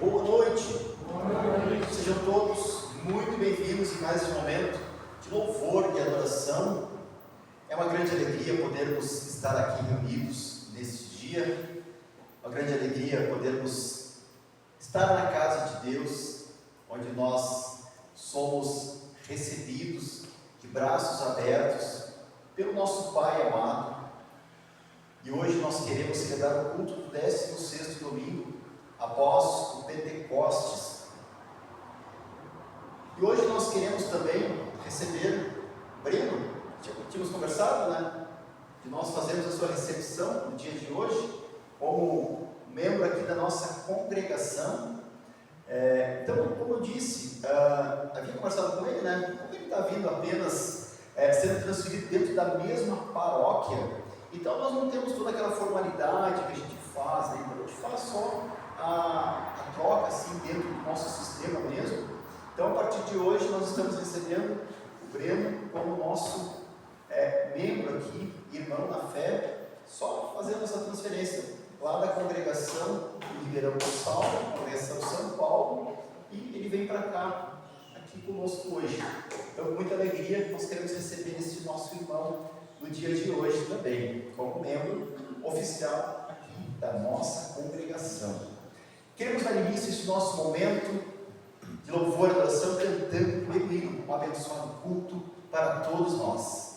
Boa noite. Sejam todos muito bem-vindos em mais um momento de louvor e adoração. É uma grande alegria podermos estar aqui reunidos neste dia, uma grande alegria podermos estar na casa de Deus, onde nós somos recebidos de braços abertos pelo nosso Pai amado. E hoje nós queremos celebrar o culto do 16º domingo após o Pentecostes. E hoje nós queremos também receber o Breno. Tínhamos conversado, né? Que nós fazemos a sua recepção no dia de hoje como membro aqui da nossa congregação. Então, como eu disse, havia conversado com ele, né? Como ele está vindo apenas sendo transferido dentro da mesma paróquia, então nós não temos toda aquela formalidade que a gente faz, né? Então a gente faz só a troca assim dentro do nosso sistema mesmo. Então, a partir de hoje, nós estamos recebendo o Breno como nosso membro aqui, irmão na fé, só fazendo essa transferência lá da congregação de Ribeirão do Sal, congregação São Paulo, e ele vem para cá, aqui conosco hoje. Então, com muita alegria, nós queremos receber esse nosso irmão no dia de hoje também, como membro oficial aqui da nossa congregação. Queremos dar início a esse nosso momento de louvor e adoração cantando o hino, um abençoado culto para todos nós.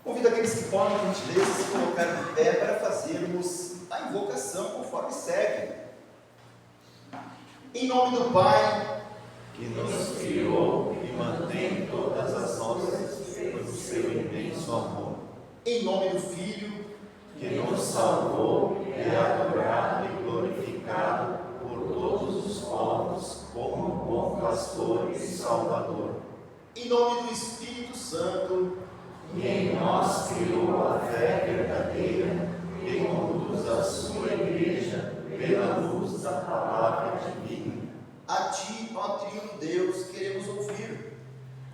Convido aqueles que podem, por gentileza, se colocar de pé para fazermos a invocação conforme segue. Em nome do Pai, que nos criou e mantém todas as nossas por seu imenso amor. Em nome do Filho, que nos salvou e é adorado e glorificado por todos os povos como bom pastor e salvador. Em nome do Espírito Santo, que em nós criou a fé verdadeira e conduz a sua igreja pela luz da palavra divina. A Ti, ó Trino Deus, queremos ouvir.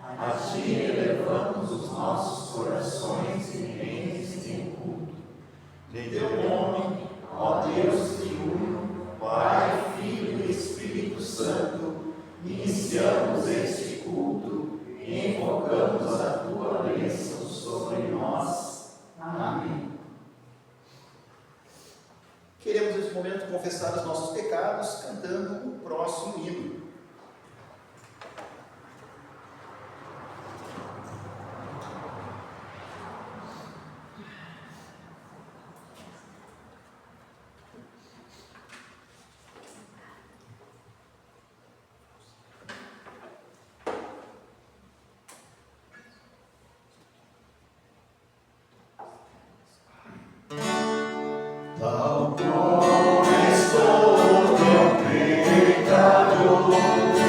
A Ti elevamos os nossos corações e mentes Em teu nome, ó Deus triuno, Pai, Filho e Espírito Santo, iniciamos este culto e invocamos a tua bênção sobre nós. Amém. Queremos nesse momento confessar os nossos pecados cantando o próximo hino. Tal como estou teu pecador,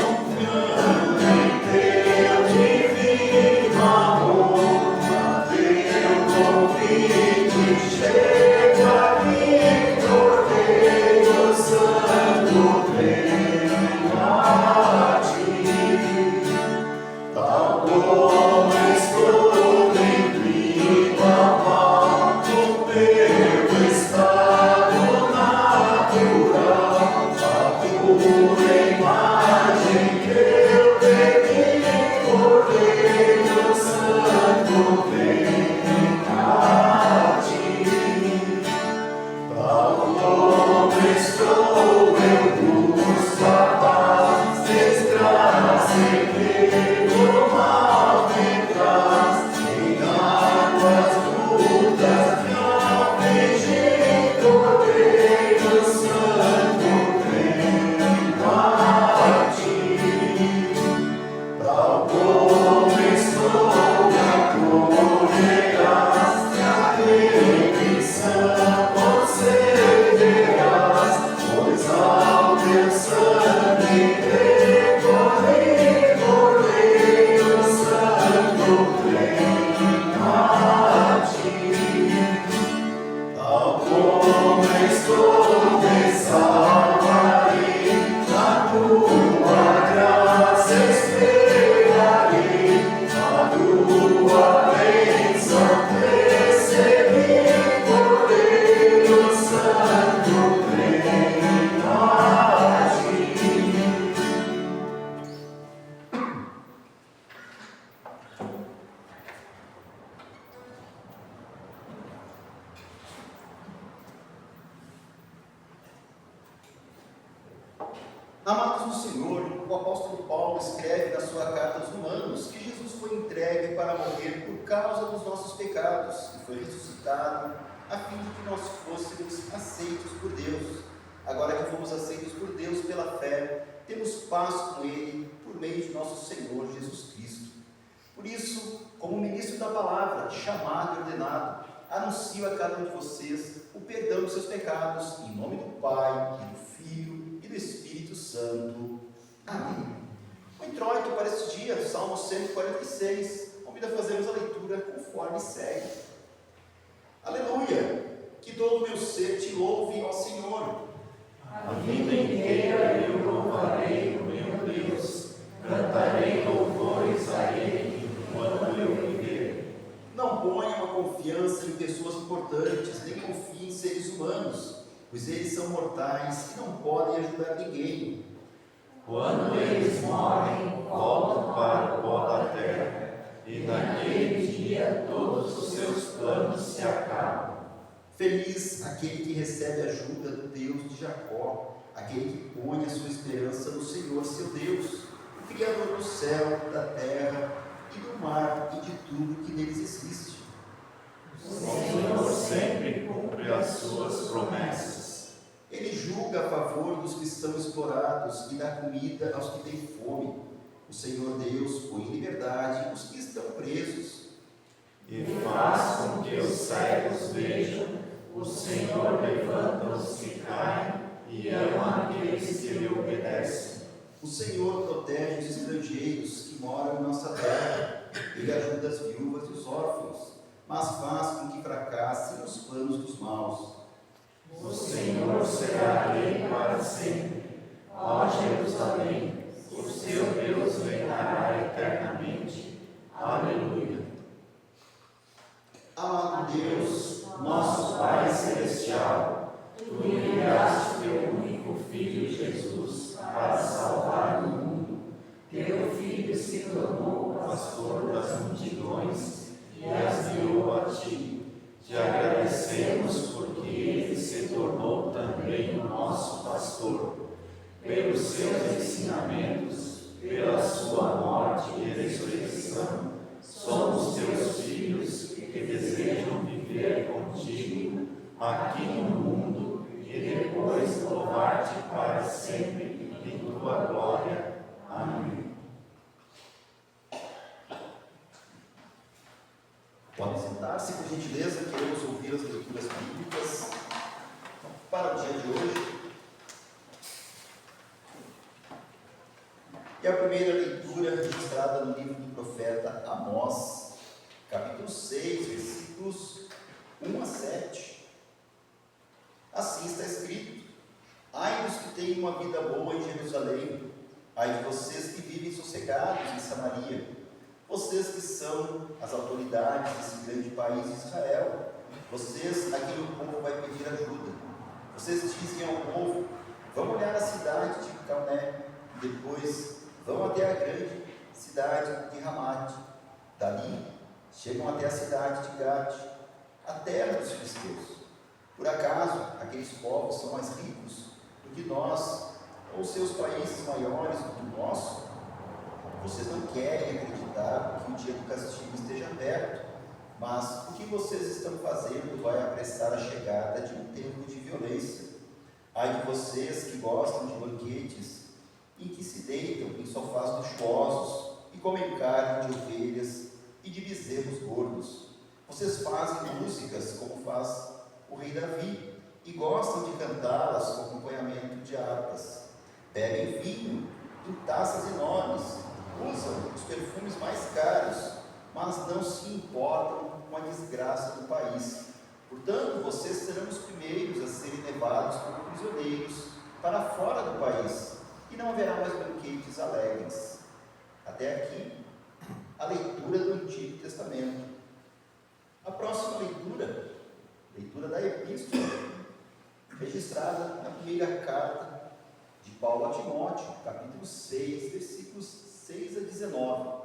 confiando em teu divino amor, a teu convite chego aqui, Cordeiro Santo, venho a ti. Tal como estou em tua mão, no teu estado natural, a tua imagem que eu peguei, Cordeiro Santo, vem a ti. Tal como estou, eu busco a paz, desgraça e perigo, mal me traz, em águas mudas me aflige, Cordeiro Santo, venho a ti. Tal como estou, acolherás, e a remissão concederás, pois ao teu sangue recorri, Cordeiro Santo, venho a ti. Tal como estou, me salvarei, na tua graça esperarei, a tua bênção recebi, Cordeiro Santo, venho a ti. Amados do Senhor, o apóstolo Paulo escreve na sua carta aos Romanos que Jesus foi entregue para morrer por causa dos nossos pecados e foi ressuscitado a fim de que nós fôssemos aceitos por Deus. Agora que fomos aceitos por Deus pela fé, temos paz com Ele por meio de nosso Senhor Jesus Cristo. Por isso, como ministro da palavra, chamado e ordenado, anuncio a cada um de vocês o perdão dos seus pecados, em nome do Pai, e do Filho e do Espírito Santo. Amém. O introito para este dia, Salmo 146, convida a fazermos a leitura conforme segue. Aleluia! Que todo o meu ser te louve, ó Senhor. A vida inteira eu louvarei o meu Deus, cantarei louvores a Ele enquanto eu viver. Não ponha uma confiança em pessoas importantes, nem confie em seres humanos, pois eles são mortais e não podem ajudar ninguém. Quando eles morrem, voltam para o pó da terra, e naquele dia todos os seus planos se acabam. Feliz aquele que recebe ajuda do Deus de Jacó, aquele que põe a sua esperança no Senhor seu Deus, o Criador do céu, da terra e do mar e de tudo que neles existe. O Senhor sempre cumpre as suas promessas. Ele julga a favor dos que estão explorados e dá comida aos que têm fome. O Senhor Deus põe em liberdade os que estão presos. E faz com que os cegos vejam, o Senhor levanta os que caem e ama aqueles que lhe obedecem. O Senhor protege os estrangeiros que moram em nossa terra. Ele ajuda as viúvas e os órfãos, mas faz com que fracassem os planos dos maus. O Senhor será rei para sempre. Ó Jerusalém, o seu Deus reinará eternamente. Aleluia. Amado Deus, Nosso Pai celestial, se tornou pastor das multidões e as guiou a ti. Te agradecemos porque ele se tornou também o nosso pastor. Pelos seus ensinamentos, pela sua morte e ressurreição, somos teus filhos que desejam viver contigo aqui no mundo e depois louvar-te para sempre em tua glória. Amém. Podem sentar-se, por gentileza, queremos ouvir as leituras bíblicas para o dia de hoje. E a primeira leitura registrada no livro do profeta Amós, capítulo 6, versículos 1 a 7. Assim está escrito: ai dos que têm uma vida boa em Jerusalém, ai de vocês que vivem sossegados em Samaria, vocês que são as autoridades desse grande país de Israel, vocês a quem o povo vai pedir ajuda. Vocês dizem ao povo: vamos olhar a cidade de Calné, e depois vão até a grande cidade de Ramate. Dali chegam até a cidade de Gate, a terra dos filisteus. Por acaso aqueles povos são mais ricos do que nós, ou seus países maiores do que o nosso? Vocês não querem acreditar que o dia do castigo esteja perto, mas o que vocês estão fazendo vai apressar a chegada de um tempo de violência. Ai de vocês que gostam de banquetes e que se deitam em sofás luxuosos e comem carne de ovelhas e de bezerros gordos. Vocês fazem músicas como faz o rei Davi e gostam de cantá-las com acompanhamento de harpas. Bebem vinho em taças enormes, usam os perfumes mais caros, mas não se importam com a desgraça do país. Portanto, vocês serão os primeiros a serem levados como prisioneiros para fora do país, e não haverá mais banquetes alegres. Até aqui, a leitura do Antigo Testamento. A próxima leitura da Epístola, registrada na primeira carta de Paulo a Timóteo, capítulo 6, versículos 6 a 19.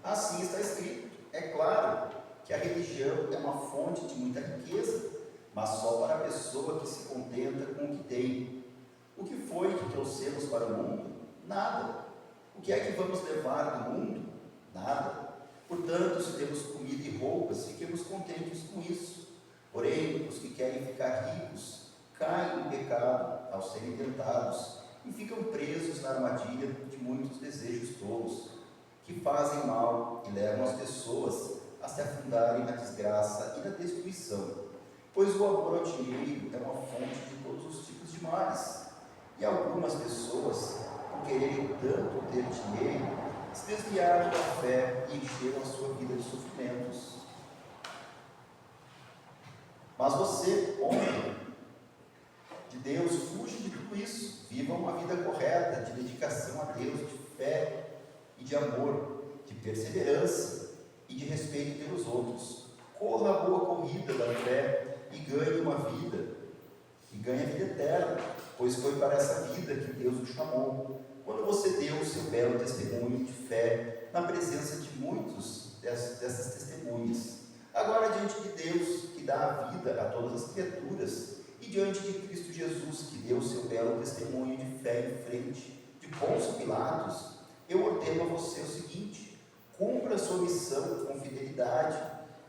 Assim está escrito: é claro que a religião é uma fonte de muita riqueza, mas só para a pessoa que se contenta com o que tem. O que foi que trouxemos para o mundo? Nada. O que é que vamos levar do mundo? Nada. Portanto, se temos comida e roupas, fiquemos contentes com isso. Porém, os que querem ficar ricos caem em pecado ao serem tentados e ficam presos na armadilha de muitos desejos tolos, que fazem mal e levam as pessoas a se afundarem na desgraça e na destruição. Pois o amor ao dinheiro é uma fonte de todos os tipos de males, e algumas pessoas, por quererem tanto ter dinheiro, se desviaram da fé e encheram a sua vida de sofrimentos. Mas você, homem de Deus, fuja de tudo isso, viva uma vida correta, de dedicação a Deus, de fé e de amor, de perseverança e de respeito pelos outros. Corra a boa corrida da fé e ganhe uma vida, e ganhe a vida eterna, pois foi para essa vida que Deus o chamou, quando você deu o seu belo testemunho de fé na presença de muitos dessas testemunhas. Agora, diante de Deus, que dá a vida a todas as criaturas, e diante de Cristo Jesus, que deu o seu belo testemunho de fé em frente de Pôncio Pilatos, eu ordeno a você o seguinte: cumpra a sua missão com fidelidade,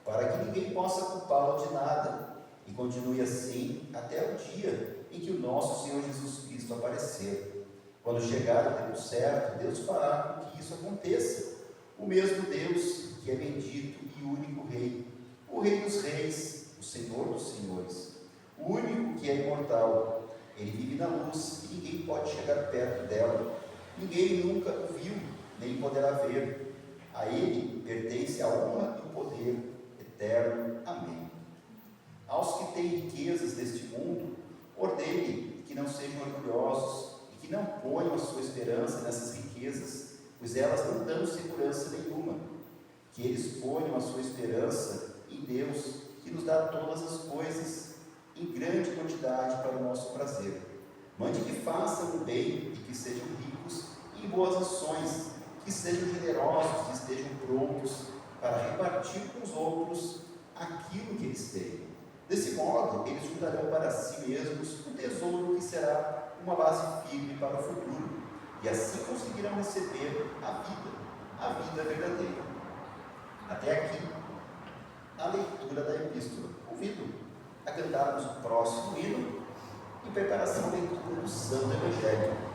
para que ninguém possa culpá-lo de nada, e continue assim até o dia em que o nosso Senhor Jesus Cristo aparecer. Quando chegar o tempo certo, Deus fará com que isso aconteça. O mesmo Deus que é bendito e único Rei, o Rei dos Reis, o Senhor dos Senhores, o único que é imortal. Ele vive na luz e ninguém pode chegar perto dela. Ninguém nunca o viu, nem poderá ver. A Ele pertence a honra e o poder eterno. Amém. Aos que têm riquezas deste mundo, ordene que não sejam orgulhosos e que não ponham a sua esperança nessas riquezas, pois elas não dão segurança nenhuma. Que eles ponham a sua esperança em Deus, que nos dá todas as coisas em grande quantidade para o nosso prazer. Mande que façam o bem e que sejam ricos em boas ações, que sejam generosos e estejam prontos para repartir com os outros aquilo que eles têm. Desse modo, eles juntarão para si mesmos um tesouro que será uma base firme para o futuro, e assim conseguirão receber a vida verdadeira. Até aqui, a leitura da epístola. Convido a cantarmos o próximo hino em preparação à leitura do Santo Evangelho.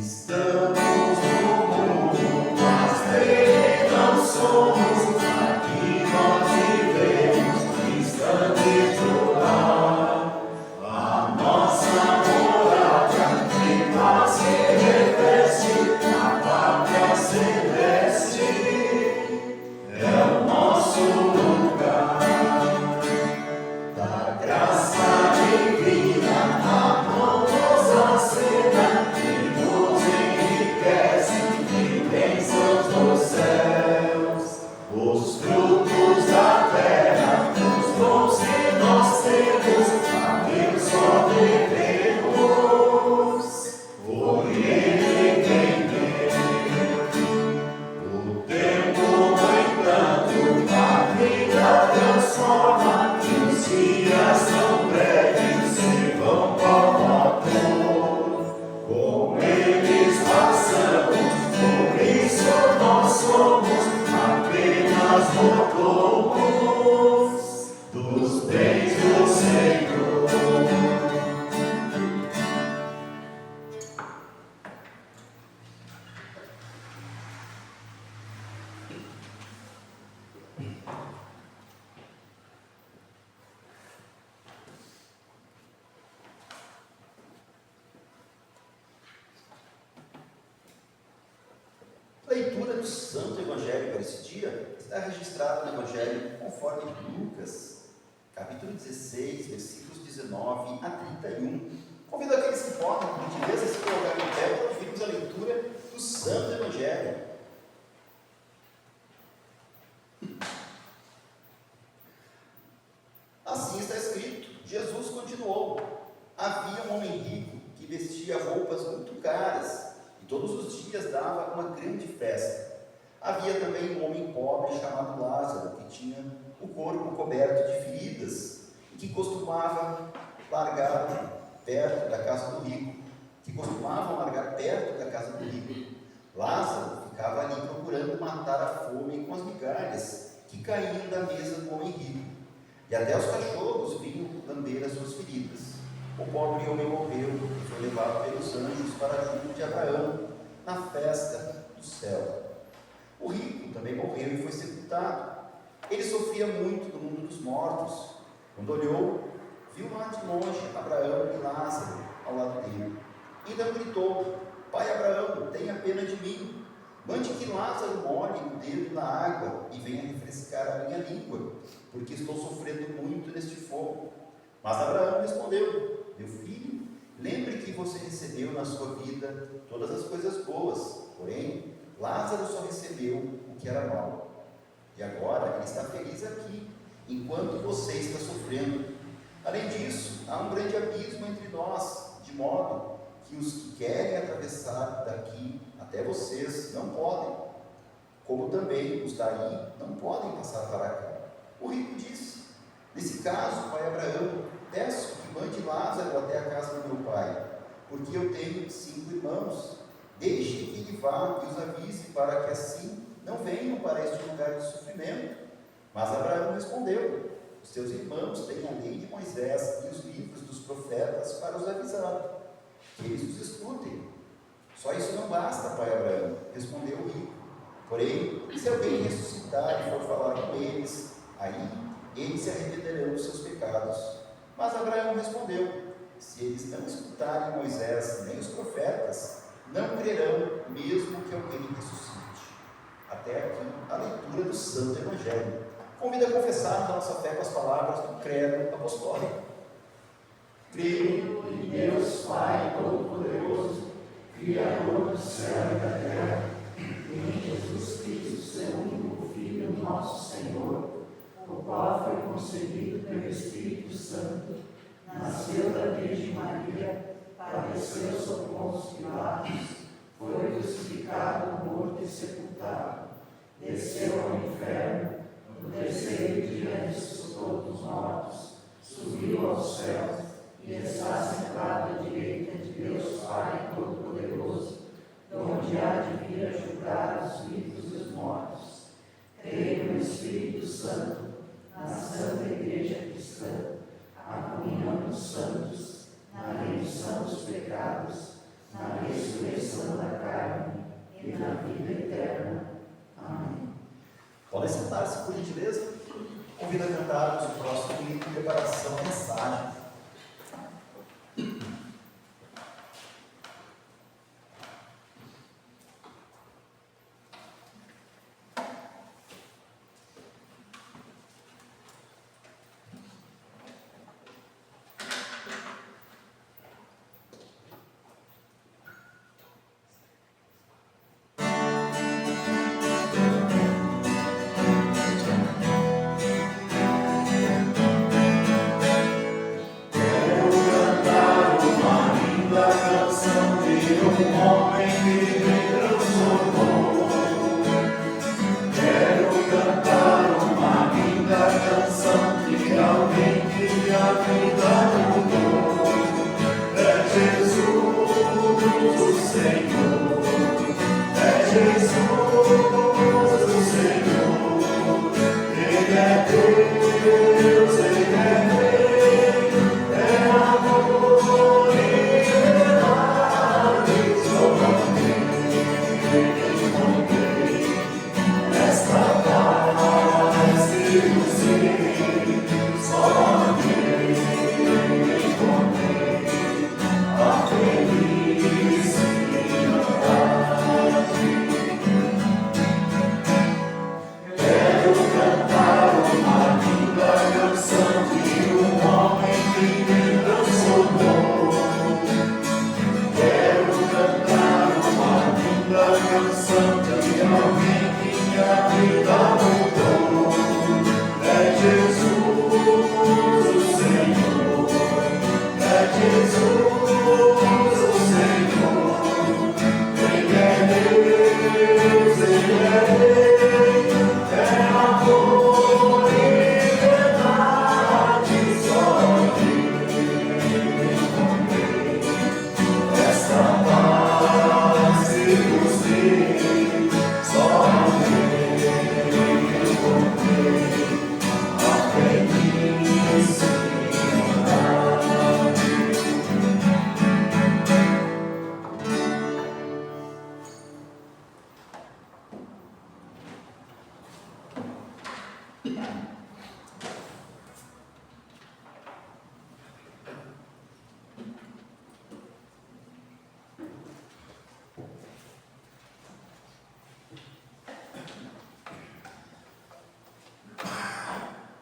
Estamos no mundo, mas dele não somos. Aqui nós vivemos, distante do lar. A nossa morada em paz se reveste, a pátria celeste é o nosso lugar. Da graça divina, a mão nos acena. Os frutos da terra, os dons que nós temos, a Deus só devemos, por Ele quem tem. O tempo, no entanto, a vida transforma, e os dias tão breves se vão como a flor. Com eles passamos, por isso nós somos apenas mordomos dos bens do Senhor. Leitura do Santo Evangelho para esse dia está registrada no Evangelho conforme Lucas, capítulo 16, versículos 19 a 31. Convido aqueles que podem, por gentileza, se colocarem em pé para ouvirmos a leitura do Santo Evangelho. Assim está escrito: Jesus continuou: havia um homem rico que vestia roupas muito caras e todos os dias dava uma grande festa. Havia também um homem pobre chamado Lázaro, que tinha o corpo coberto de feridas e que costumavam largar perto da casa do rico. Lázaro ficava ali procurando matar a fome com as migalhas que caíam da mesa do homem rico, e até os cachorros vinham lamber as suas feridas. O pobre homem morreu e foi levado pelos anjos para junto de Abraão, na festa do céu. O rico também morreu e foi sepultado. Ele sofria muito no mundo dos mortos. Quando olhou, viu lá de longe Abraão e Lázaro ao lado dele. Então gritou: Pai Abraão, tenha pena de mim. Mande que Lázaro molhe o dedo na água e venha refrescar a minha língua, porque estou sofrendo muito neste fogo. Mas Abraão respondeu: Meu filho, lembre que você recebeu na sua vida todas as coisas boas, porém Lázaro só recebeu o que era mau. E agora ele está feliz aqui, enquanto você está sofrendo. Além disso, há um grande abismo entre nós, de modo que os que querem atravessar daqui até vocês não podem, como também os daí não podem passar para cá. O rico disse: Nesse caso, pai Abraão, peço que mande Lázaro até a casa do meu pai, porque eu tenho 5 irmãos. Deixe que ele vá e os avise, para que assim não venham para este lugar de sofrimento. Mas Abraão respondeu: Os teus irmãos têm a lei de Moisés e os livros dos profetas para os avisar, que eles os escutem. Só isso não basta, pai Abraão, respondeu o rico. Porém, se alguém ressuscitar e for falar com eles, aí eles se arrependerão dos seus pecados. Mas Abraão respondeu: se eles não escutarem Moisés nem os profetas, não crerão, mesmo que alguém ressuscite. Até aqui a leitura do Santo Evangelho. Convido a confessarmos a nossa fé com as palavras do credo apostólico. Creio em Deus Pai Todo-Poderoso, Criador do céu e da terra, e em Jesus Cristo, seu único Filho, nosso Senhor, o qual foi concebido pelo Espírito Santo, nasceu da Virgem Maria, padeceu sob Pôncio Pilatos, foi crucificado, morto e sepultado, desceu ao inferno, no terceiro dia ressuscitou dos mortos, subiu aos céus e está sentado à direita de Deus Pai Todo-Poderoso, de onde há de vir a julgar os vivos e os mortos. Creio no Espírito Santo, na Santa Igreja Cristã, a comunhão dos santos, na remissão dos pecados, na ressurreição da carne e na vida eterna. Amém. Podem sentar-se, por gentileza. Convido a cantarmos o próximo hino de preparação à mensagem.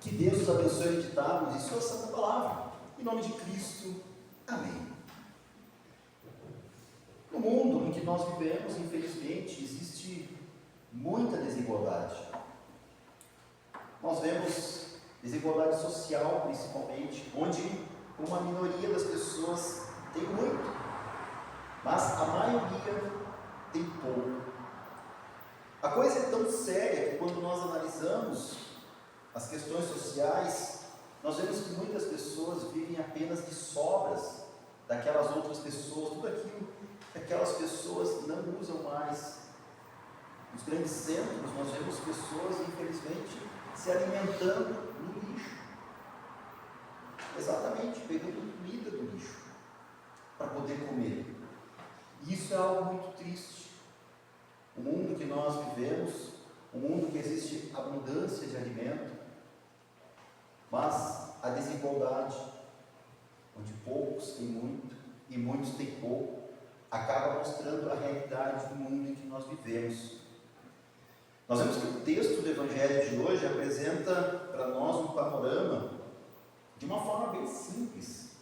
Que Deus nos abençoe a meditarmos em sua santa palavra. Em nome de Cristo. Amém. No mundo em que nós vivemos, infelizmente, existe muita desigualdade. Nós vemos desigualdade social, principalmente, onde uma minoria das pessoas tem muito, mas a maioria tem pouco. A coisa é tão séria que quando nós analisamos as questões sociais, nós vemos que muitas pessoas vivem apenas de sobras daquelas outras pessoas, tudo aquilo que aquelas pessoas não usam mais. Nos grandes centros, nós vemos pessoas, infelizmente, se alimentando no lixo. Exatamente, pegando comida do lixo para poder comer. E isso é algo muito triste. o mundo que nós vivemos, um mundo que existe abundância de alimento, mas a desigualdade, onde poucos têm muito e muitos têm pouco, acaba mostrando a realidade do mundo em que nós vivemos. Nós vemos que o texto do Evangelho de hoje apresenta para nós um panorama de uma forma bem simples,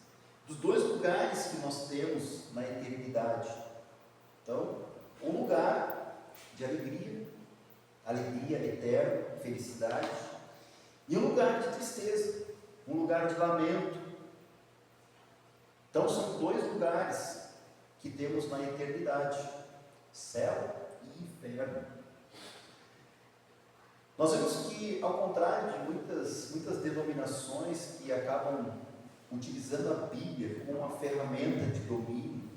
dos dois lugares que nós temos na eternidade. Então, um lugar de alegria, alegria eterna, felicidade, e um lugar de tristeza, um lugar de lamento. Então, são dois lugares que temos na eternidade, céu e inferno. Nós vemos que, ao contrário de muitas denominações que acabam utilizando a Bíblia como uma ferramenta de domínio,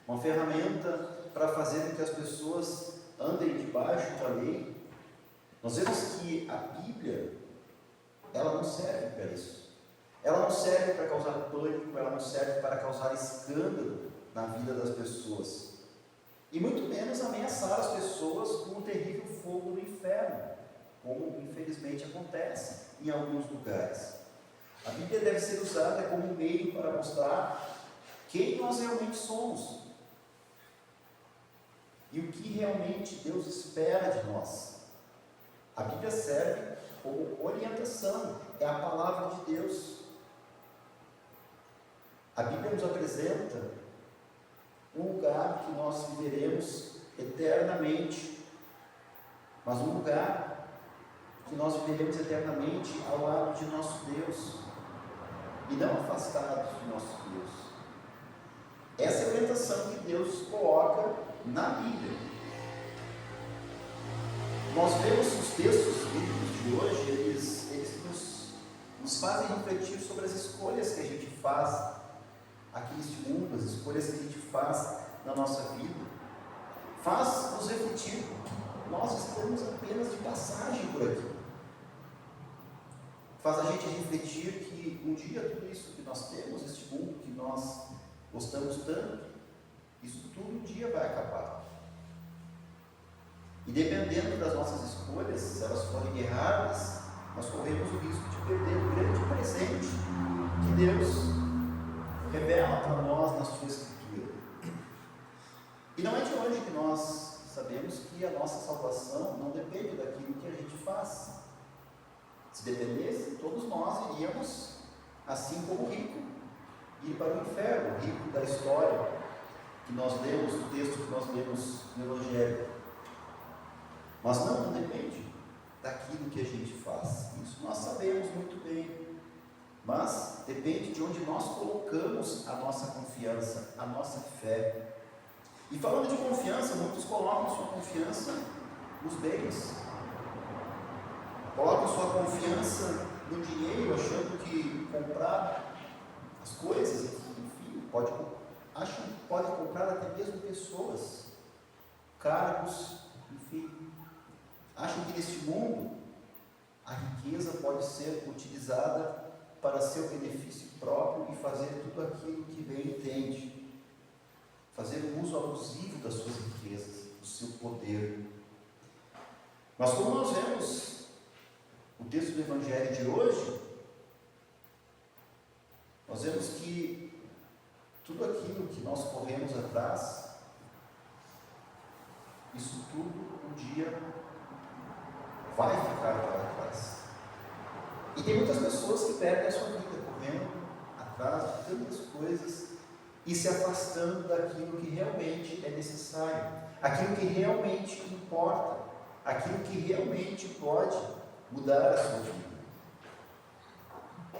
uma ferramenta para fazer com que as pessoas andem debaixo da lei, nós vemos que a Bíblia, ela não serve para isso. Ela não serve para causar pânico, ela não serve para causar escândalo na vida das pessoas, e muito menos ameaçar as pessoas com o terrível fogo do inferno, como infelizmente acontece em alguns lugares. A Bíblia deve ser usada como um meio para mostrar quem nós realmente somos e o que realmente Deus espera de nós. A Bíblia serve como orientação, é a palavra de Deus. A Bíblia nos apresenta um lugar que nós viveremos eternamente, mas um lugar que nós viveremos eternamente ao lado de nosso Deus, e não afastados de nosso Deus. Essa é a orientação que Deus coloca na Bíblia. Nós vemos os textos bíblicos de hoje, eles nos fazem refletir sobre as escolhas que a gente faz aqui neste mundo, as escolhas que a gente faz na nossa vida. Faz nos refletir, nós estamos apenas de passagem por aqui. Faz a gente refletir que um dia tudo isso que nós temos, este mundo que nós gostamos tanto, isso tudo um dia vai acabar. E dependendo das nossas escolhas, se elas forem erradas, nós corremos o risco de perder o grande presente que Deus revela para nós na sua Escritura. E não é de hoje que nós sabemos que a nossa salvação não depende daquilo que a gente faz. Se dependesse, todos nós iríamos, assim como o rico, ir para o inferno, o rico da história que nós lemos, do texto que nós lemos no Evangelho. Mas não depende daquilo que a gente faz. Isso nós sabemos muito bem. Mas depende de onde nós colocamos a nossa confiança, a nossa fé. E falando de confiança, muitos colocam sua confiança nos bens. Colocam sua confiança no dinheiro, achando que comprar as coisas, enfim, acham que pode comprar até mesmo pessoas, cargos, enfim. Acham que neste mundo a riqueza pode ser utilizada para seu benefício próprio e fazer tudo aquilo que bem entende, fazer um uso abusivo das suas riquezas, do seu poder. Mas como nós vemos o texto do Evangelho de hoje, nós vemos que tudo aquilo que nós corremos atrás, isso tudo um dia vai ficar para trás. E tem muitas pessoas que perdem a sua vida correndo atrás de tantas coisas e se afastando daquilo que realmente é necessário, aquilo que realmente importa, aquilo que realmente pode mudar a sua vida.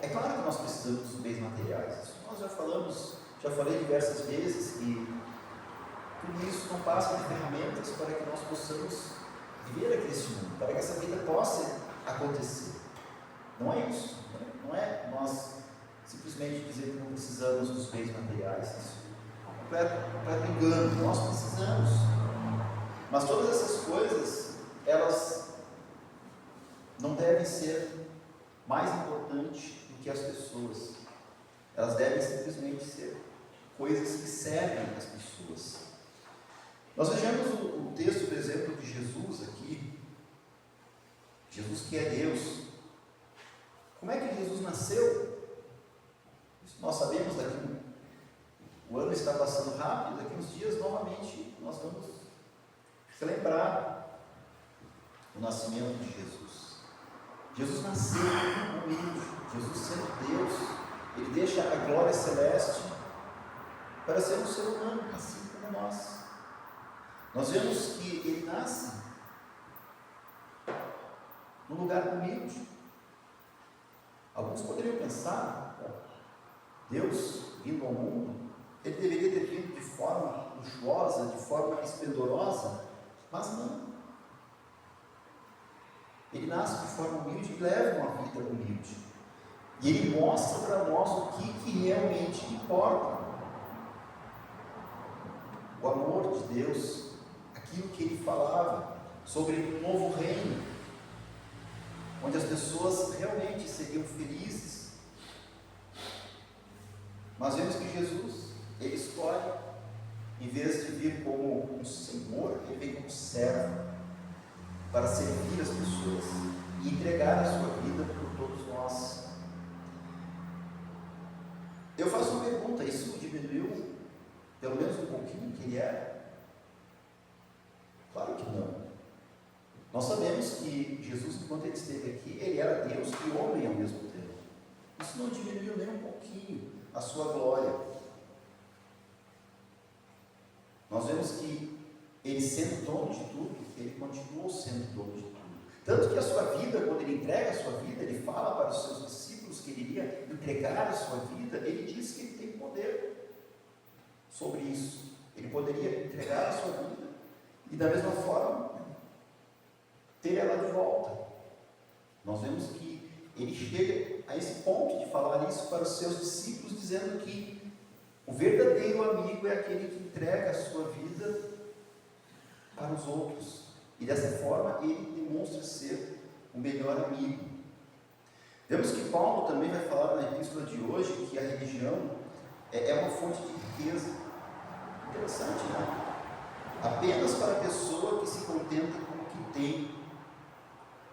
É claro que nós precisamos dos bens materiais, isso nós já falei diversas vezes, que tudo isso não passa de ferramentas para que nós possamos viver aqui neste mundo, para que essa vida possa acontecer. Não é isso, não é nós simplesmente dizer que não precisamos dos bens materiais, isso é completo engano, nós precisamos, mas todas essas coisas, elas não devem ser mais importantes do que as pessoas, elas devem simplesmente ser coisas que servem às pessoas. Nós vejamos o texto texto do exemplo de Jesus aqui, Jesus que é Deus, como é que Jesus nasceu? Isso nós sabemos daqui. O ano está passando rápido, daqui uns dias novamente nós vamos celebrar o nascimento de Jesus. Jesus nasceu humilde, Jesus sendo Deus, Ele deixa a glória celeste para ser um ser humano, assim como nós. Nós vemos que Ele nasce num lugar humilde. Alguns poderiam pensar, Deus vindo ao mundo, Ele deveria ter vindo de forma luxuosa, de forma esplendorosa, mas não. Ele nasce de forma humilde e leva uma vida humilde. E Ele mostra para nós o que realmente importa. O amor de Deus, aquilo que Ele falava sobre um novo reino, onde as pessoas realmente seriam felizes. Mas vemos que Jesus, Ele escolhe, em vez de vir como um Senhor, Ele vem como servo, para servir as pessoas e entregar a sua vida por todos nós. Eu faço uma pergunta: isso diminuiu pelo menos um pouquinho que Ele era? Claro que não. Nós sabemos que Jesus, enquanto Ele esteve aqui, Ele era Deus e homem ao mesmo tempo. Isso não diminuiu nem um pouquinho a sua glória. Nós vemos que Ele, sendo dono de tudo, Ele continuou sendo dono de tudo. Tanto que a sua vida, quando Ele entrega a sua vida, Ele fala para os seus discípulos que Ele iria entregar a sua vida. Ele diz que Ele tem poder sobre isso. Ele poderia entregar a sua vida e, da mesma forma, ter ela de volta. Nós vemos que Ele chega a esse ponto de falar isso para os seus discípulos, dizendo que o verdadeiro amigo é aquele que entrega a sua vida para os outros, e dessa forma Ele demonstra ser o melhor amigo. Vemos que Paulo também vai falar na epístola de hoje que a religião é uma fonte de riqueza. Interessante, né? Apenas para a pessoa que se contenta com o que tem.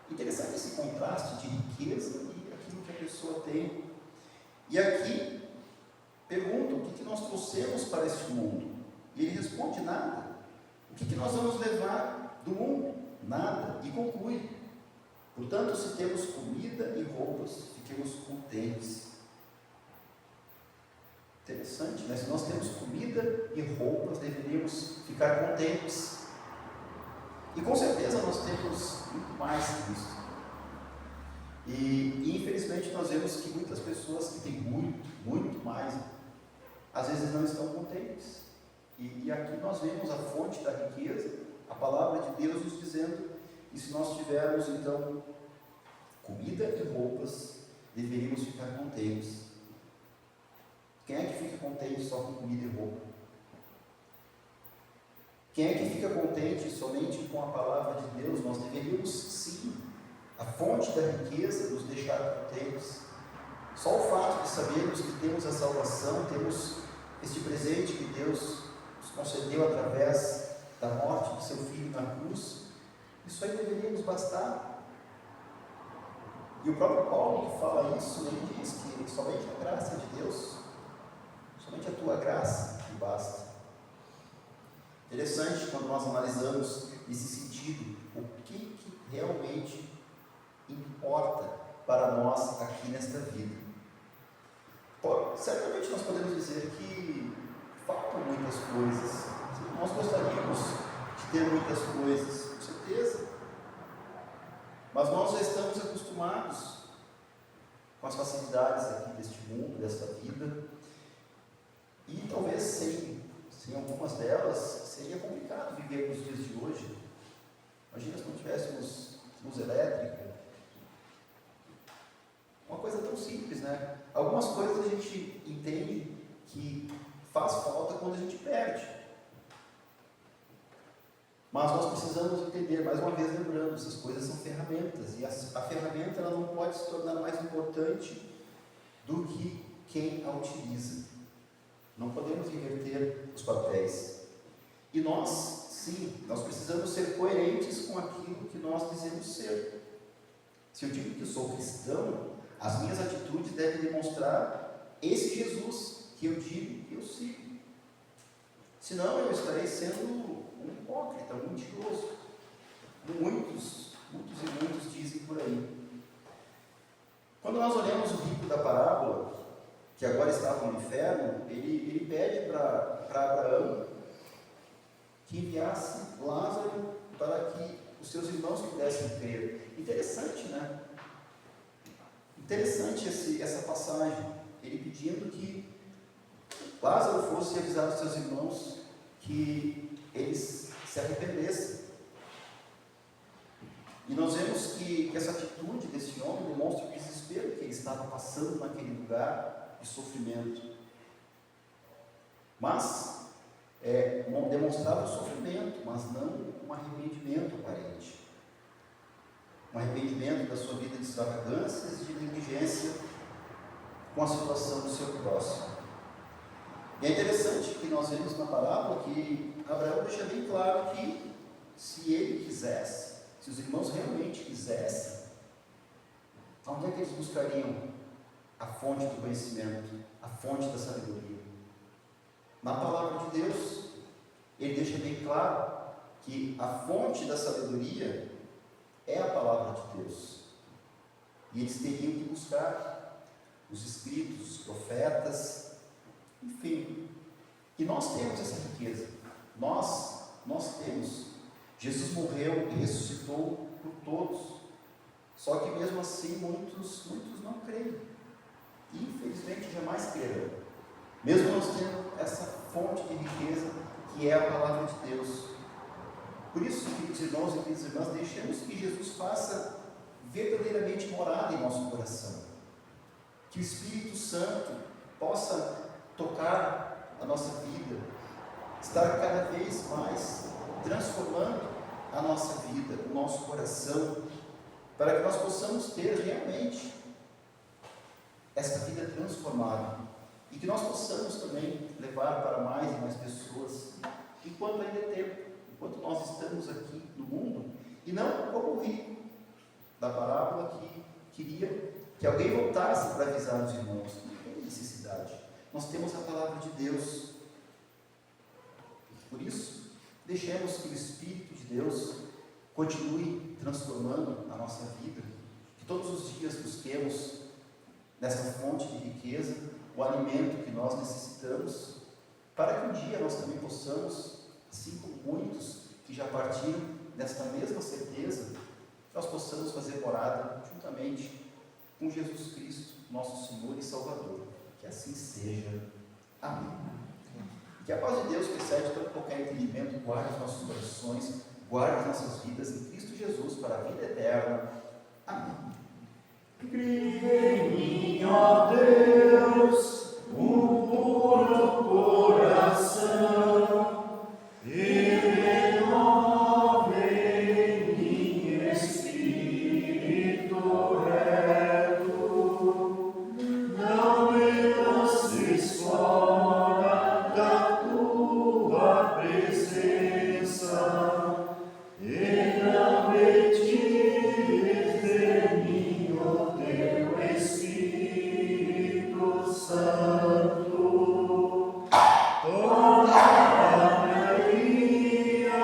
Interessante esse contraste de riqueza e aquilo que a pessoa tem. E aqui pergunta: o que nós trouxemos para este mundo? E ele responde: nada. O que nós vamos levar do mundo? Nada. E conclui: portanto, se temos comida e roupas, fiquemos contentes. Interessante, né? Se nós temos comida e roupas, deveríamos ficar contentes. E com certeza nós temos muito mais que isso. E infelizmente nós vemos que muitas pessoas que têm muito, muito mais, às vezes não estão contentes. E aqui nós vemos a fonte da riqueza, a palavra de Deus nos dizendo que se nós tivermos então comida e roupas, deveríamos ficar contentes. Quem é que fica contente só com comida e roupa? Quem é que fica contente somente com a palavra de Deus? Nós deveríamos sim, a fonte da riqueza, nos deixar contentes. Só o fato de sabermos que temos a salvação, temos este presente que Deus nos concedeu através da morte de seu Filho na cruz, isso aí deveria nos bastar. E o próprio Paulo que fala isso, ele diz que somente a graça de Deus, somente a tua graça me basta. Interessante quando nós analisamos nesse sentido, o que realmente importa para nós aqui nesta vida. Certamente nós podemos dizer que faltam muitas coisas. Nós gostaríamos de ter muitas coisas, com certeza. Mas nós já estamos acostumados com as facilidades aqui deste mundo, desta vida. E talvez sem algumas delas seria complicado viver nos dias de hoje. Imagina se não tivéssemos luz elétrica. Uma coisa tão simples, né? Algumas coisas a gente entende que faz falta quando a gente perde. Mas nós precisamos entender, mais uma vez lembrando, essas coisas são ferramentas. E a ferramenta ela não pode se tornar mais importante do que quem a utiliza. Não podemos inverter os papéis. E nós, Sim, nós precisamos ser coerentes com aquilo que nós dizemos ser. Se eu digo que eu sou cristão, as minhas atitudes devem demonstrar esse Jesus que eu digo que eu sigo. Senão eu estarei sendo um hipócrita, um mentiroso. Muitos e muitos dizem por aí. Quando nós olhamos o rico da parábola, que agora estava no inferno, ele pede para Abraão que enviasse Lázaro para que os seus irmãos pudessem crer. Interessante, né? Interessante essa passagem. Ele pedindo que Lázaro fosse avisar os seus irmãos que eles se arrependessem. E nós vemos que essa atitude desse homem demonstra o desespero que ele estava passando naquele lugar de sofrimento. Mas demonstrava o sofrimento, mas não um arrependimento aparente. Um arrependimento da sua vida de extravagâncias e de negligência com a situação do seu próximo. E é interessante que nós vemos na parábola que Abraão deixa bem claro que se ele quisesse, se os irmãos realmente quisessem, onde é que eles buscariam a fonte do conhecimento, a fonte da sabedoria? Na palavra de Deus, ele deixa bem claro que a fonte da sabedoria é a palavra de Deus. E eles teriam que buscar os escritos, os profetas, enfim. E nós temos essa riqueza. Nós temos. Jesus morreu e ressuscitou por todos. Só que mesmo assim muitos não creem. E infelizmente jamais crerão. Mesmo nós tendo essa fonte de riqueza que é a palavra de Deus. Por isso, queridos irmãos e queridas irmãs, deixemos que Jesus faça verdadeiramente morada em nosso coração. Que o Espírito Santo possa tocar a nossa vida, estar cada vez mais transformando a nossa vida, o nosso coração, para que nós possamos ter realmente essa vida transformada e que nós possamos também levar para mais e mais pessoas, enquanto ainda é tempo, enquanto nós estamos aqui no mundo, e não como o rico da parábola que queria que alguém voltasse para avisar os irmãos. Não tem necessidade. Nós temos a palavra de Deus. Por isso, deixemos que o Espírito de Deus continue transformando a nossa vida, que todos os dias busquemos nessa fonte de riqueza o alimento que nós necessitamos, para que um dia nós também possamos, assim como muitos que já partiram desta mesma certeza, nós possamos fazer morada juntamente com Jesus Cristo, nosso Senhor e Salvador. Que assim seja. Amém. Que a paz de Deus, que excede todo qualquer entendimento, guarde os nossos corações, guarde as nossas vidas em Cristo Jesus para a vida eterna. Amém. Cria em mim, ó Deus, um puro coração, e renova em mim espírito reto. Não me lances fora da tua presença, e não retires de mim o teu Espírito Santo. Toma a alegria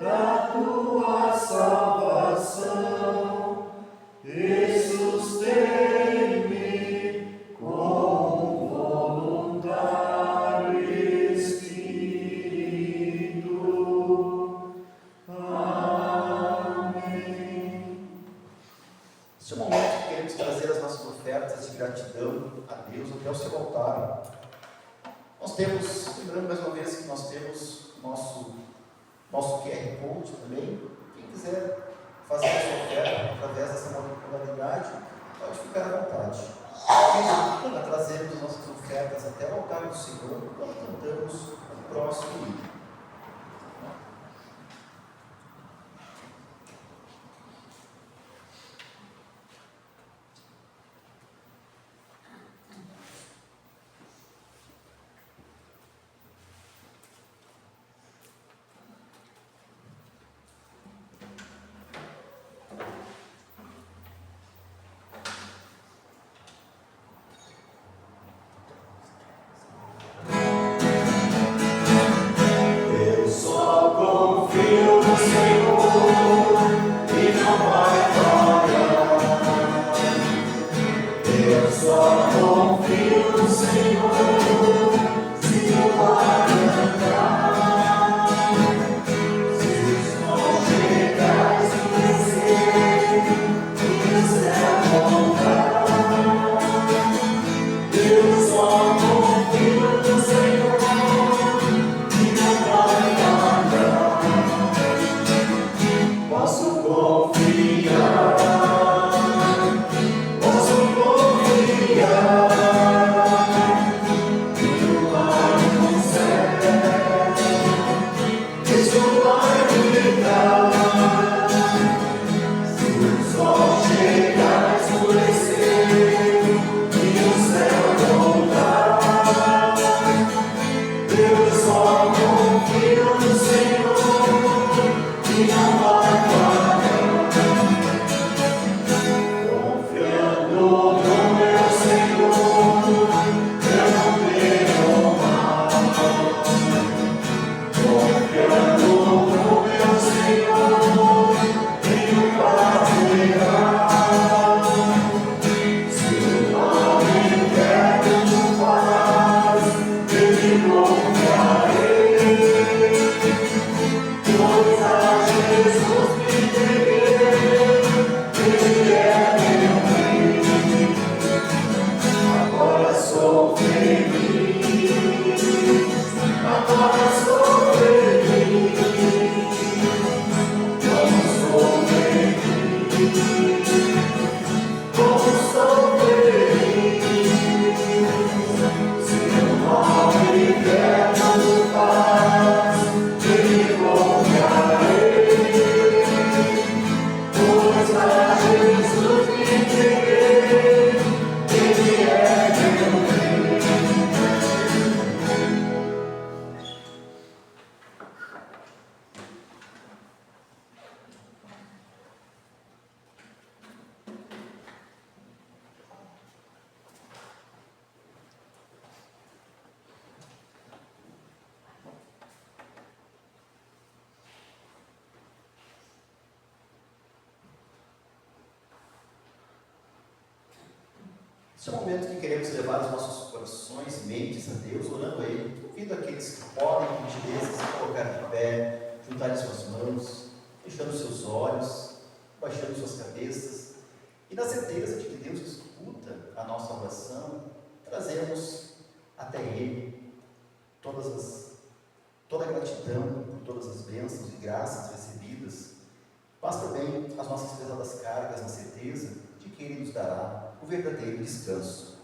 da tua salvação e sustém-me com voluntário Espírito. Amém. Este é o momento que queremos trazer as nossas ofertas de gratidão a Deus até o seu altar. Nós temos, lembrando mais uma vez que nós temos nosso QR Code também. Quem quiser fazer a sua oferta através dessa modalidade, pode ficar à vontade. Para trazermos as nossas ofertas até o altar do Senhor, quando cantamos o próximo hino. Esse é o momento que queremos levar os nossos corações e mentes a Deus, orando a Ele. Convido aqueles que podem, com gentileza, se colocar de pé, juntarem suas mãos, fechando seus olhos, baixando suas cabeças, e na certeza de que Deus escuta a nossa oração, trazemos até Ele toda a gratidão por todas as bênçãos e graças recebidas, mas também as nossas pesadas cargas na certeza de que Ele nos dará o verdadeiro descanso.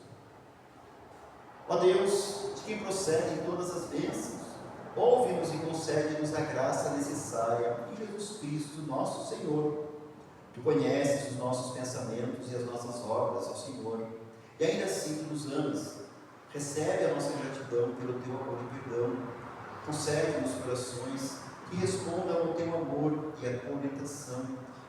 Ó Deus, de quem procedem todas as bênçãos, ouve-nos e concede-nos a graça necessária em Jesus Cristo, nosso Senhor. Tu conheces os nossos pensamentos e as nossas obras, ó Senhor, e ainda assim Tu nos amas. Recebe a nossa gratidão pelo Teu amor e perdão. Concede-nos corações que respondam ao Teu amor e à Tua orientação,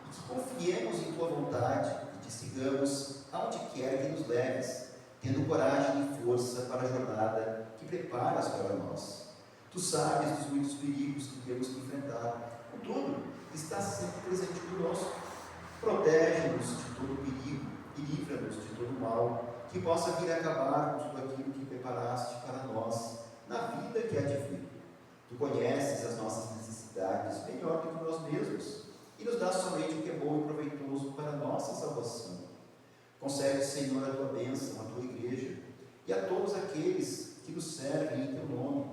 e que confiemos em Tua vontade, sigamos aonde quer que nos leves, tendo coragem e força para a jornada que preparas para nós. Tu sabes dos muitos perigos que temos que enfrentar, contudo, está sempre presente conosco. Protege-nos de todo perigo e livra-nos de todo mal, que possa vir a acabar com tudo aquilo que preparaste para nós na vida que há de vir. Tu conheces as nossas necessidades melhor do que nós mesmos, e nos dá somente o que é bom e proveitoso para a nossa salvação. Concede, Senhor, a Tua bênção, a Tua igreja, e a todos aqueles que nos servem em Teu nome,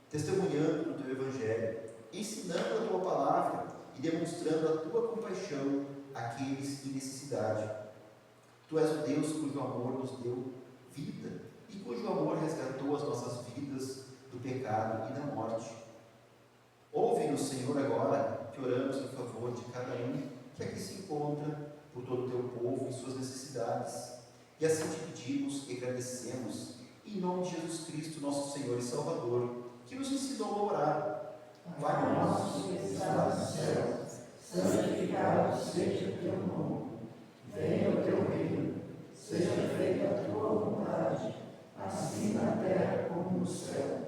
testemunhando o Teu Evangelho, ensinando a Tua palavra e demonstrando a Tua compaixão àqueles em necessidade. Tu és o Deus cujo amor nos deu vida, e cujo amor resgatou as nossas vidas do pecado e da morte. Ouve-nos, Senhor, agora, que oramos em favor de cada um que aqui se encontra, por todo o Teu povo e suas necessidades. E assim te pedimos e agradecemos, em nome de Jesus Cristo, nosso Senhor e Salvador, que nos ensinou a orar. Pai nosso que estás nos céus, santificado seja o Teu nome. Venha o Teu reino, seja feita a Tua vontade, assim na terra como no céu.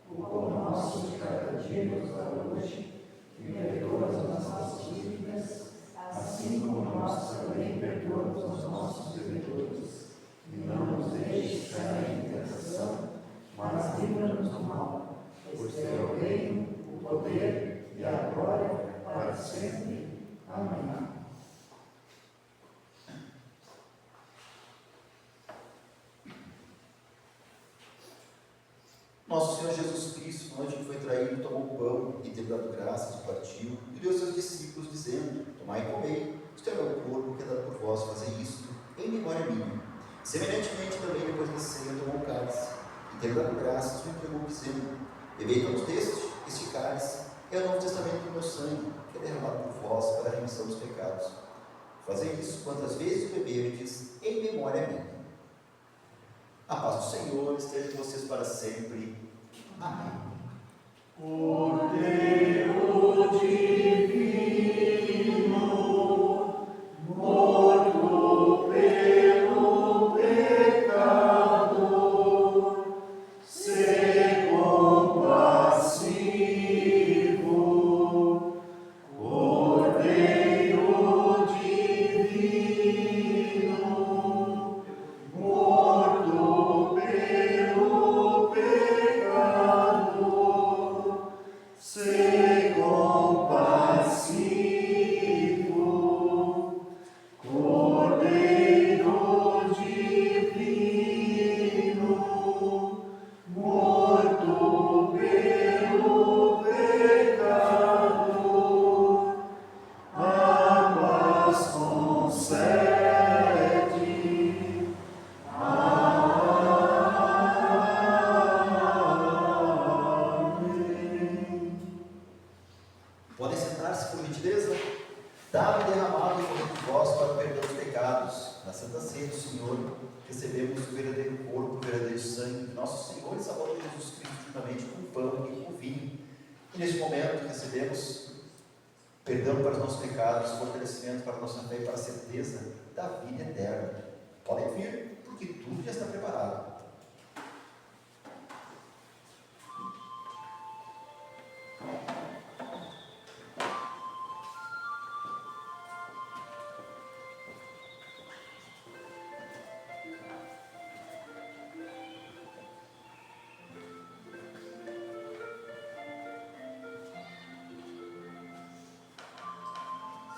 O pão nosso de cada dia nos dá hoje, e perdoa as nossas dívidas, assim como nós também perdoamos aos nossos devedores. E não nos deixes cair em tentação, mas livra-nos do mal. Pois Teu é o reino, o poder e a glória para sempre. Amém. Nosso Senhor Jesus Cristo, na noite que foi traído, tomou o pão e, tendo dado graças, o partiu e deu aos seus discípulos, dizendo: Tomai e comei, isto é o meu corpo que é dado por vós, fazei isto em memória minha. Semelhantemente, também, depois da ceia, tomou o cálice e, tendo dado graças, o entregou, dizendo: Bebei todos este cálice é o novo testamento do meu sangue, que é derramado por vós para a remissão dos pecados. Fazei isso quantas vezes beberdes em memória minha. A paz do Senhor esteja com vocês para sempre. Amém. Cordeiro divino, morto pelo pecador, sê compassivo. Cordeiro divino, morto pelo pecador, sê compassivo. Cordeiro divino, morto pelo pecador, a paz concede. Amém. Podem sentar-se por gentileza. Dado derramado sobre vós para o perdão dos pecados. Na Santa Ceia do Senhor, recebemos o verdadeiro corpo, o verdadeiro sangue de nosso Senhor e Salvador Jesus Cristo, juntamente com o pão e com o vinho. E neste momento recebemos perdão para os nossos pecados, fortalecimento para a nossa fé e para a certeza da vida eterna. Podem vir, porque tudo já está preparado.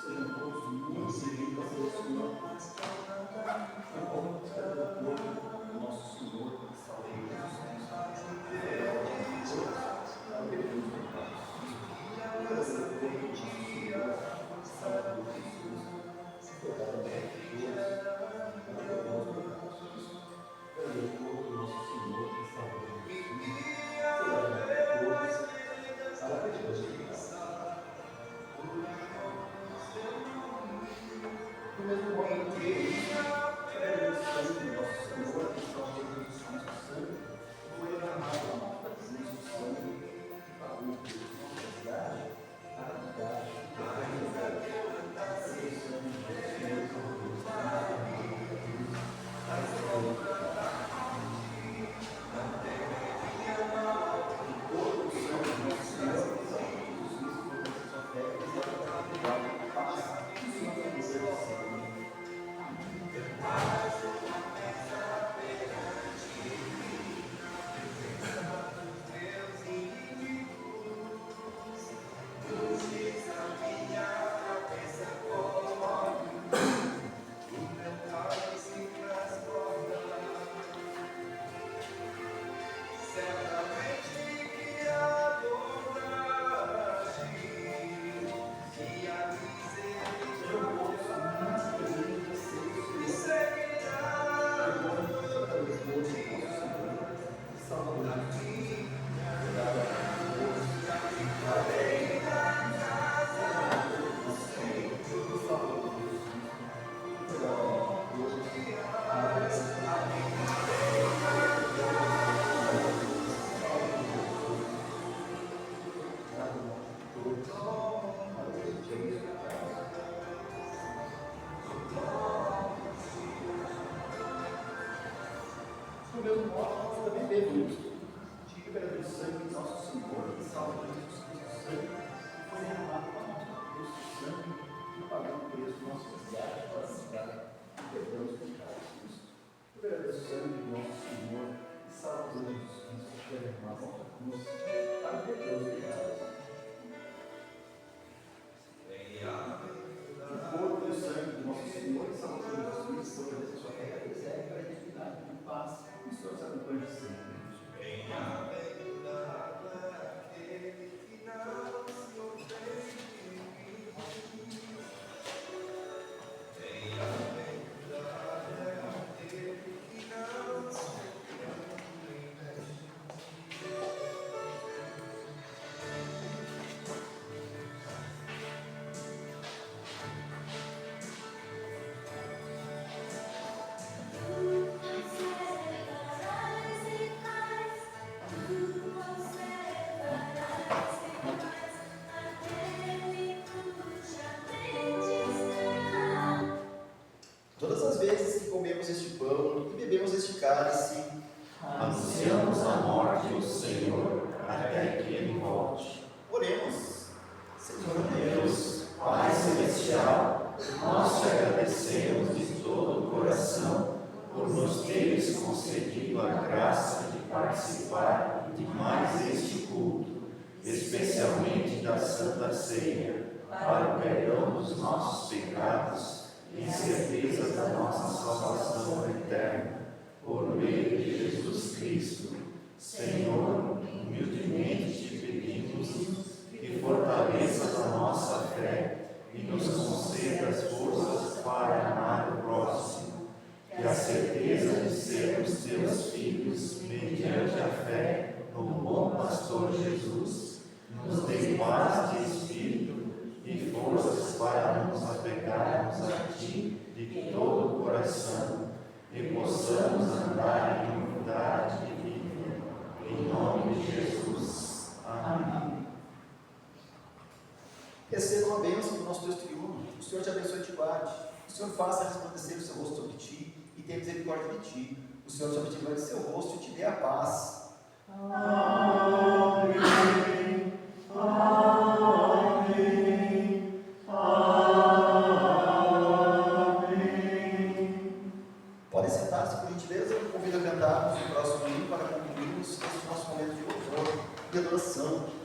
Sejam todos muito seguidos pelo Senhor, como cada corpo do nosso Senhor e Salvador Jesus Cristo. Do mesmo modo que o sangue do nosso Senhor, que está cheio de sangue, foi derramado a nossa presença, o sangue que pagou por nossa cidade, a verdade, a realidade. Esse sangue do Senhor, todo o sangue do nosso Senhor, que está cheio de Jesus, por nossa fé, que está pagado a paz do Senhor da misericórdia. Do mesmo modo, nós também bebemos de verdadeiro sangue de nosso Senhor e Salvador Jesus Cristo, sangue que foi derramado para nós, nosso sangue que pagou o preço do nosso resgate para ficar e perdão dos pecados. O verdadeiro sangue de nosso Senhor e Salvador Jesus Cristo foi derramado na nossa cruz para o perdão dos pecados. O corpo e o sangue do nosso Senhor e Salvador Jesus Cristo, por presença da sua fé, preserve para a eternidade, em paz, e o Senhor se acompanhe sempre. teres concedido a graça de participar de mais este culto, especialmente da Santa Ceia, para o perdão dos nossos pecados e certeza da nossa salvação eterna. Por meio de Jesus Cristo, Senhor, humildemente te pedimos que fortaleças a nossa fé e nos concedas forças para amar o próximo, que a certeza de sermos teus filhos, mediante a fé no bom pastor Jesus, nos dê paz de espírito e forças para nos apegarmos a ti de todo o coração e possamos andar em unidade de vida. Em nome de Jesus. Amém. Receba a bênção do nosso Deus triuno. O Senhor te abençoe e te guarde. O Senhor faça resplandecer o seu rosto sobre ti e tenha misericórdia de ti. O Senhor sobre ti levante seu rosto e te dê a paz. Amém. Amém. Amém. Podem sentar-se, por gentileza. Eu convido a cantarmos o próximo hino para concluirmos esse nosso momento de louvor e adoração.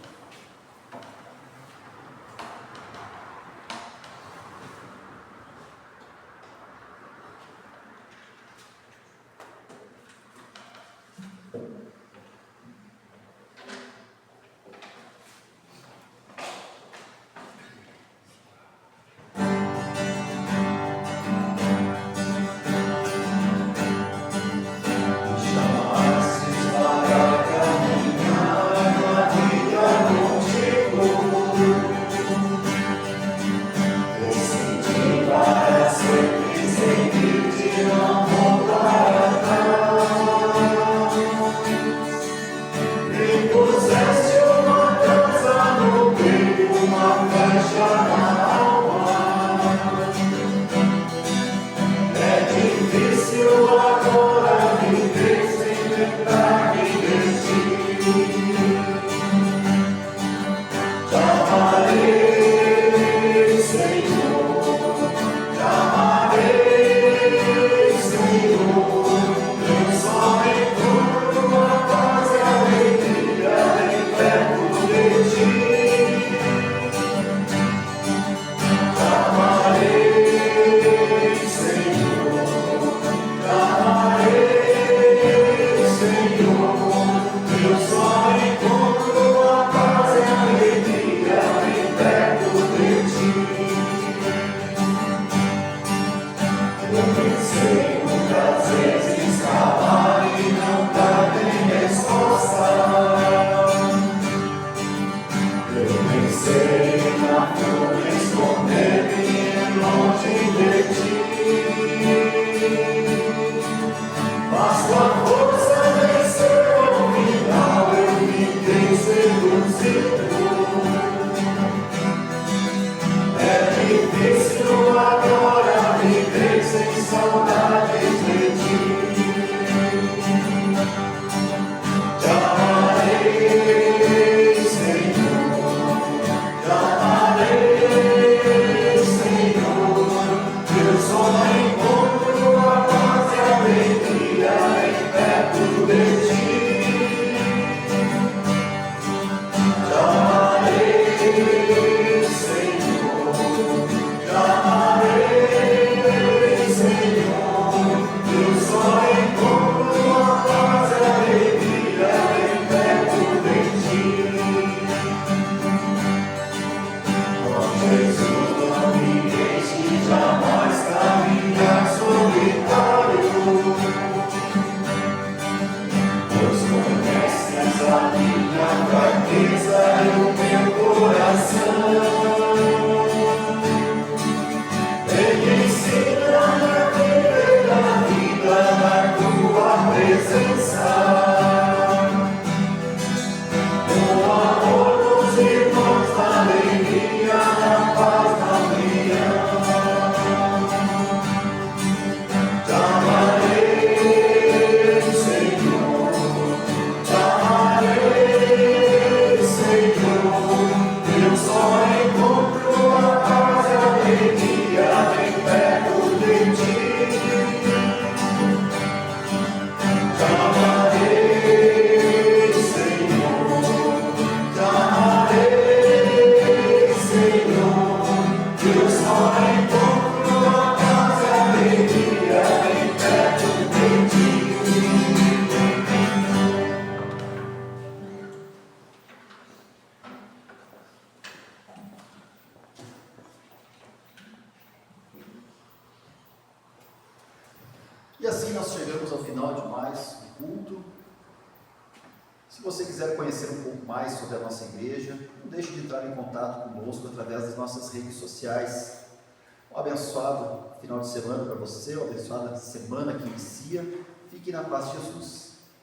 E assim nós chegamos ao final de mais um culto. Se você quiser conhecer um pouco mais sobre a nossa igreja, não deixe de entrar em contato conosco através das nossas redes sociais. Um abençoado final de semana para você, uma abençoada semana que inicia. Fique na paz de Jesus.